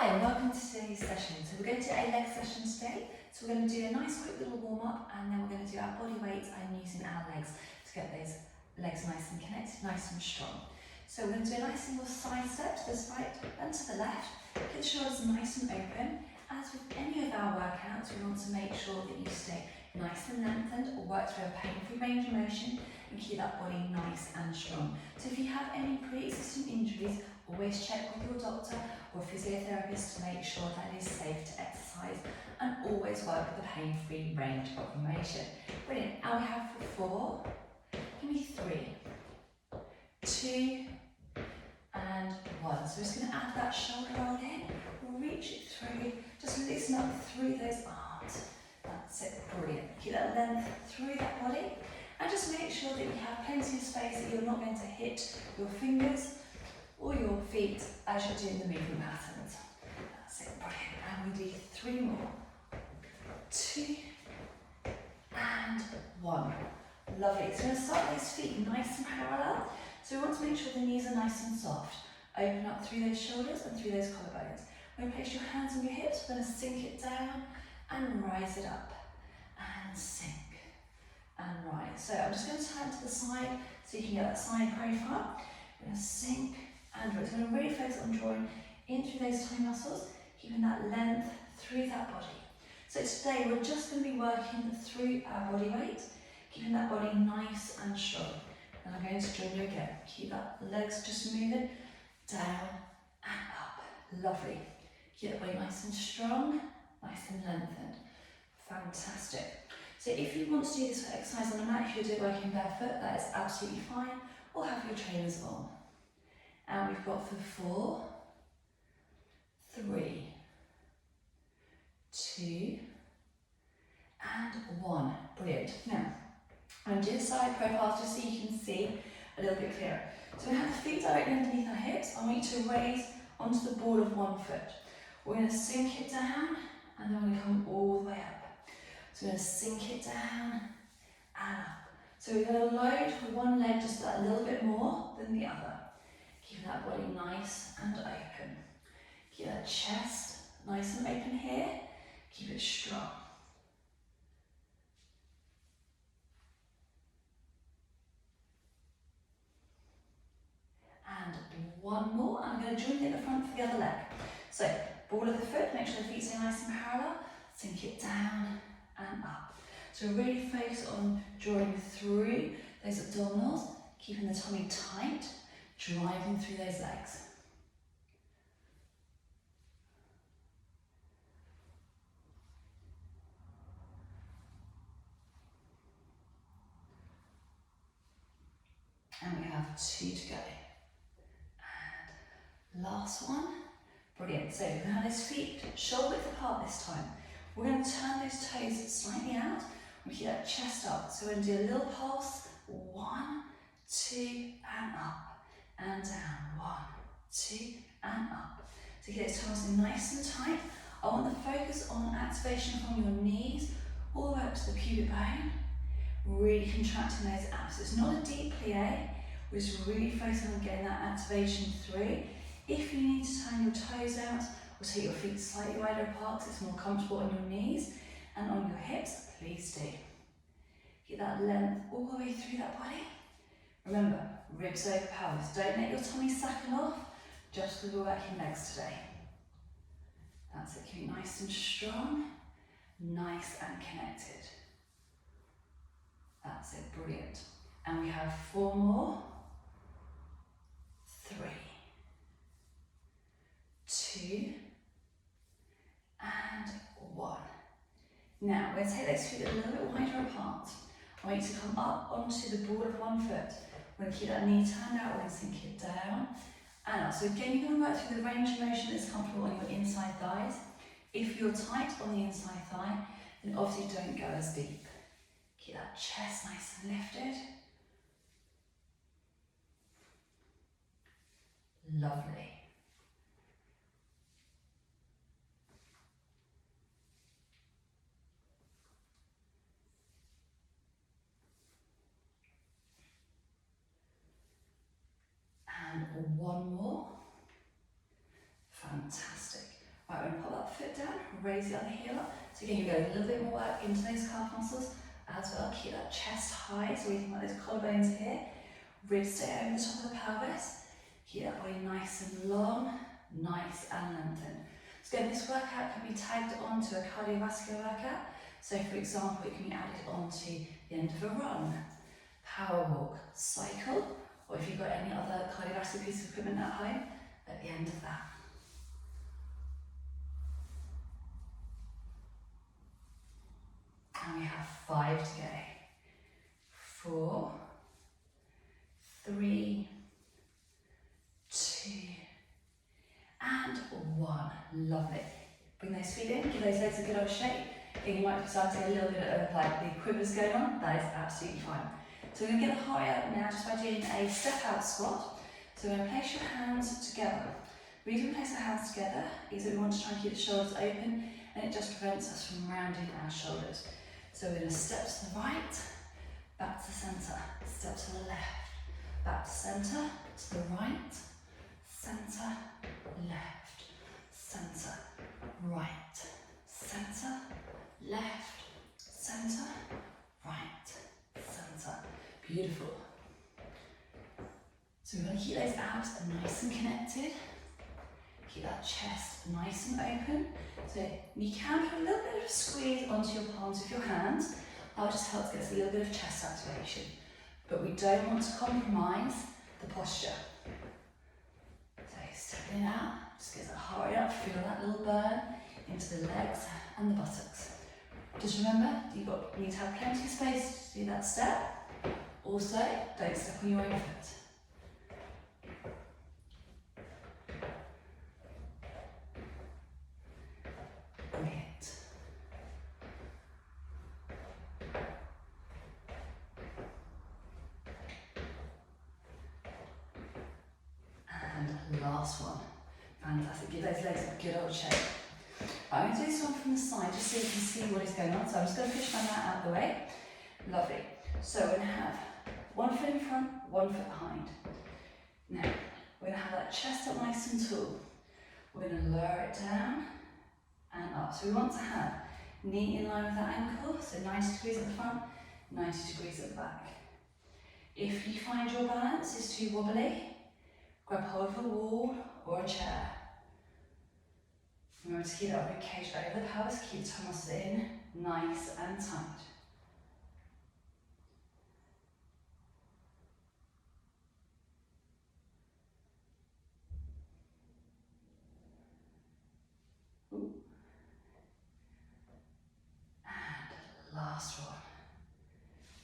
Hi and welcome to today's session. So we're going to do a leg session today. So we're going to do a nice quick little warm up and then we're going to do our body weight and using our legs to get those legs nice and connected, nice and strong. So we're going to do a nice little side step to the right and to the left. Get the shoulders nice and open. As with any of our workouts, we want to make sure that you stay nice and lengthened or work through a pain-free range of motion and keep that body nice and strong. So if you have any pre-existing injuries, always check with your doctor or physiotherapist to make sure that it is safe to exercise and always work with a pain-free range of motion. Brilliant. And we have for 4, give me 3, 2, and 1. So we're just going to add that shoulder roll in, reach it through, just loosen up through those arms. That's it, brilliant. Keep that length through that body and just make sure that you have plenty of space, that you're not going to hit your fingers or your feet as you're doing the movement patterns. That's it, brilliant. And we do 3 more. 2 and 1. Lovely. So we're going to start those feet nice and parallel. So we want to make sure the knees are nice and soft. Open up through those shoulders and through those collarbones. When you place your hands on your hips, we're going to sink it down and rise it up. And sink and rise. So I'm just going to turn to the side so you can get that side profile. We're going to sink and rise. So we're going to really focus on drawing in through those tummy muscles, keeping that length through that body. So today we're just going to be working through our body weight, keeping that body nice and strong. And I'm going to join you again. Keep that legs just moving down and up. Lovely. Keep that body nice and strong, nice and lengthened. Fantastic. So if you want to do this for exercise on a mat, if you're working barefoot, that is absolutely fine, or have your trainers on. And we've got for 4, 3, 2, and 1. Brilliant. Now, I'm going to do the side profile just so you can see a little bit clearer. So we have the feet directly underneath our hips. I want you to raise onto the ball of 1 foot. We're going to sink it down and then we're going to come all the way up. So we're going to sink it down and up. So we're going to load for one leg just a little bit more than the other. Keeping that body nice and open. Keep that chest nice and open here. Keep it strong. And 1 more. I'm going to join it at the front for the other leg. So ball of the foot, make sure the feet stay nice and parallel. Sink it down and up. So really focus on drawing through those abdominals, keeping the tummy tight, driving through those legs. And we have 2 to go. And last one. Brilliant. So we're going to have those feet shoulder width apart this time. We're going to turn those toes slightly out. We keep that chest up. So we're going to do a little pulse. 1, 2, and up. And down. 1, 2, and up. So get those toes in nice and tight. I want the focus on activation from your knees all the way up to the pubic bone. Really contracting those abs. It's not a deep plie. We're just really focusing on getting that activation through. If you need to turn your toes out or take your feet slightly wider apart so it's more comfortable on your knees and on your hips, please do. Get that length all the way through that body. Remember, ribs over pelvis. Don't let your tummy sacken off just because we're working legs today. That's it. Keep it nice and strong, nice and connected. That's it. Brilliant. And we have 4 more. 3, 2, and 1. Now, we're going to take those feet a little bit wider apart. I want you to come up onto the ball of 1 foot. We're going to keep that knee turned out, we're going to sink it down and up. So again, you're going to work through the range of motion that's comfortable on your inside thighs. If you're tight on the inside thigh, then obviously don't go as deep. Keep that chest nice and lifted. Lovely. And 1 more. Fantastic. foot down, raise the other heel up. So again, you're going a little bit more work into those calf muscles as well. Keep that chest high, so we can like those collarbones here. Ribs stay over the top of the pelvis. Keep that body nice and long, nice and lengthened. So again, this workout can be tagged onto a cardiovascular workout. So for example, it can be added onto the end of a run, power walk, cycle, or if you've got any other cardiovascular piece of equipment at home, at the end of that. And we have 5 to go. 4, 3, 2, and 1. Lovely. Bring those feet in, give those legs a good old shake. And you might start to get a little bit of like the quivers going on. That is absolutely fine. So we're going to get the heart up now just by doing a step out squat. So we're going to place your hands together. The reason we place our hands together is that we want to try and keep the shoulders open, and it just prevents us from rounding our shoulders. So we're going to step to the right, back to the centre, step to the left, back to centre, to the right, centre, left, centre, right, centre, left, centre, right, centre. Beautiful. So we're going to keep those abs nice and connected. Keep that chest nice and open. So you can put a little bit of squeeze onto your palms with your hands. That'll just help to get us a little bit of chest activation. But we don't want to compromise the posture. So stepping out, just get that heart rate up, feel that little burn into the legs and the buttocks. Just remember, you need to have plenty of space to do that step. Also, don't step on your own foot. Brilliant. And last one. Fantastic. Give those legs a good old shake. I'm going to do this one from the side just so you can see what is going on. So I'm just going to push my mat out of the way. Lovely. So we're going to have one foot in front, one foot behind. Now, we're going to have that chest up nice and tall. We're going to lower it down and up. So we want to have knee in line with that ankle, so 90 degrees at the front, 90 degrees at the back. If you find your balance is too wobbly, grab hold of a wall or a chair. Remember to keep that rib cage over the pelvis, keep the toe muscles in, nice and tight. Ooh. And last one.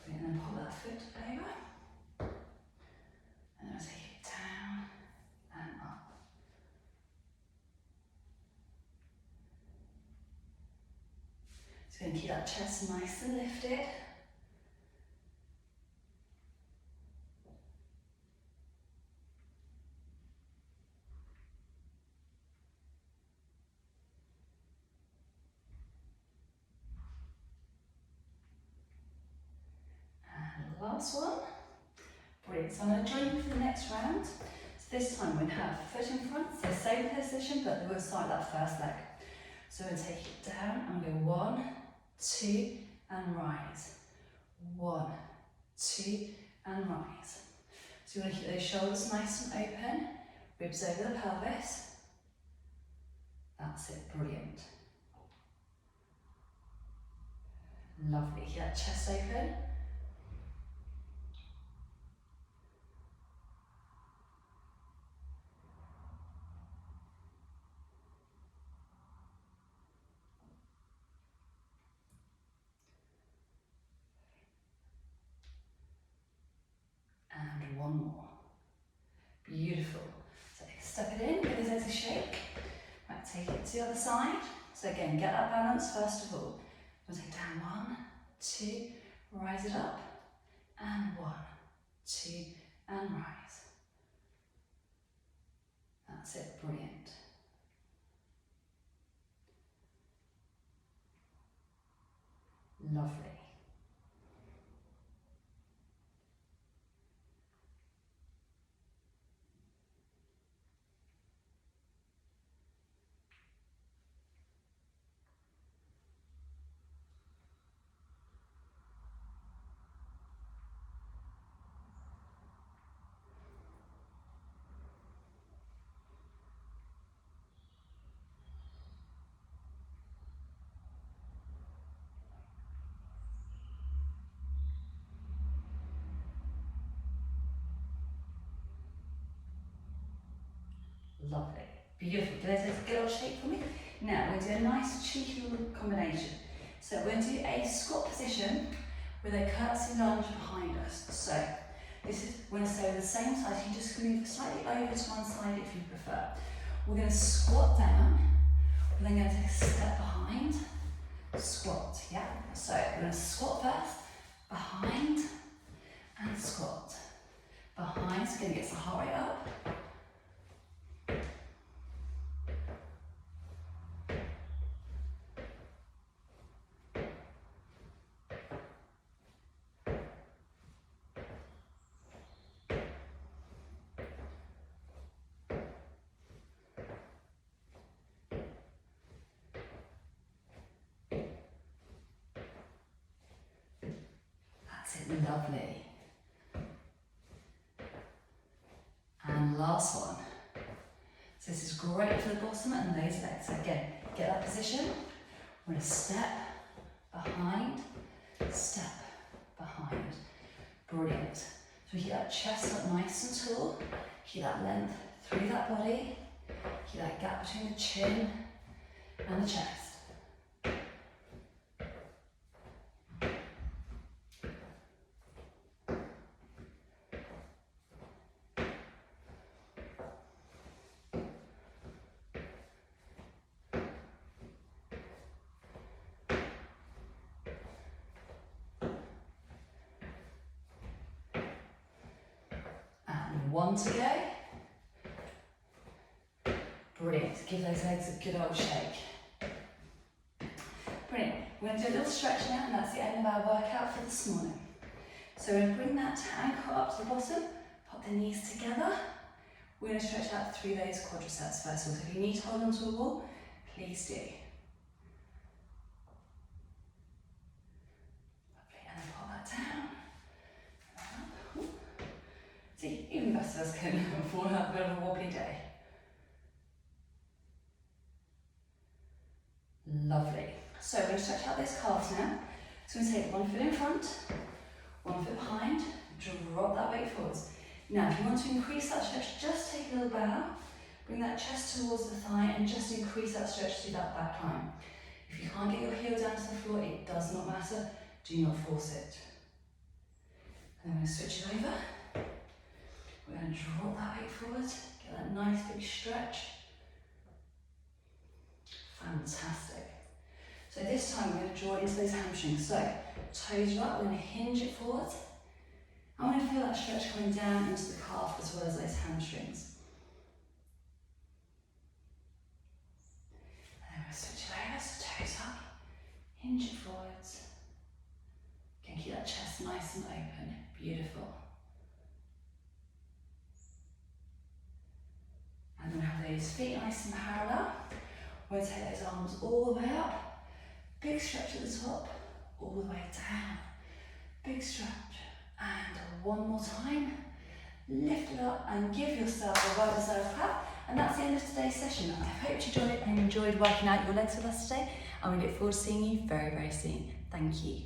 Brilliant, and then pull that foot over. And then take it down and up. So we're going to keep that chest nice and lifted. And last one. Brilliant. So I'm going to join you for the next round. So this time we're going to have foot in front, so same position, but we're going to start that first leg. So we're going to take it down and go 1, 2, and rise. 1, 2, and rise. So we're going to keep those shoulders nice and open, ribs over the pelvis. That's it, brilliant. Lovely, keep that chest open. And one more. Beautiful. So step it in, give those legs a shake. Right, take it to the other side. So again, get that balance first of all. We'll take it down 1, 2, rise it up, and 1, 2, and rise. That's it, brilliant. Lovely. Lovely. Beautiful. Do those a good old shape for me? Now we're going to do a nice cheeky little combination. So we're going to do a squat position with a curtsy lunge behind us. So this is, we're going to stay with the same side. You can just move slightly over to one side if you prefer. We're going to squat down. We're then going to take a step behind. Squat, yeah? So we're going to squat first, behind, and squat. Behind, so we're going to get the heart rate up. Lovely. And last one. So this is great for the bottom and those legs. So again, get that position. We're going to step behind, step behind. Brilliant. So we keep that chest up nice and tall. Keep that length through that body. Keep that gap between the chin and the chest. One to go. Brilliant. Give those legs a good old shake. Brilliant. We're going to do a little stretch now, and that's the end of our workout for this morning. So we're going to bring that ankle up to the bottom, pop the knees together. We're going to stretch out through those quadriceps first of all. So if you need to hold onto a wall, please do. Lovely. And then pop that down. See, even busters can fall out a bit of a wobbly day. Lovely. So we're going to stretch out those calves now. So we're going to take one foot in front, one foot behind, drop that weight forwards. Now, if you want to increase that stretch, just take a little bow, bring that chest towards the thigh and just increase that stretch through that back line. If you can't get your heel down to the floor, it does not matter. Do not force it. And I'm going to switch it over. We're going to drop that weight forward, get that nice big stretch. Fantastic. So this time we're going to draw into those hamstrings. So toes are up, we're going to hinge it forward. I want to feel that stretch coming down into the calf as well as those hamstrings. And then we'll switch it over, so toes up, hinge it forwards. Again, keep that chest nice and open. Beautiful. And then have those feet nice and parallel. We're going to take those arms all the way up. Big stretch at the top, all the way down. Big stretch. And one more time. Lift it up and give yourself a well-deserved clap. And that's the end of today's session. I hope you enjoyed it and enjoyed working out your legs with us today. And we look forward to seeing you very, very soon. Thank you.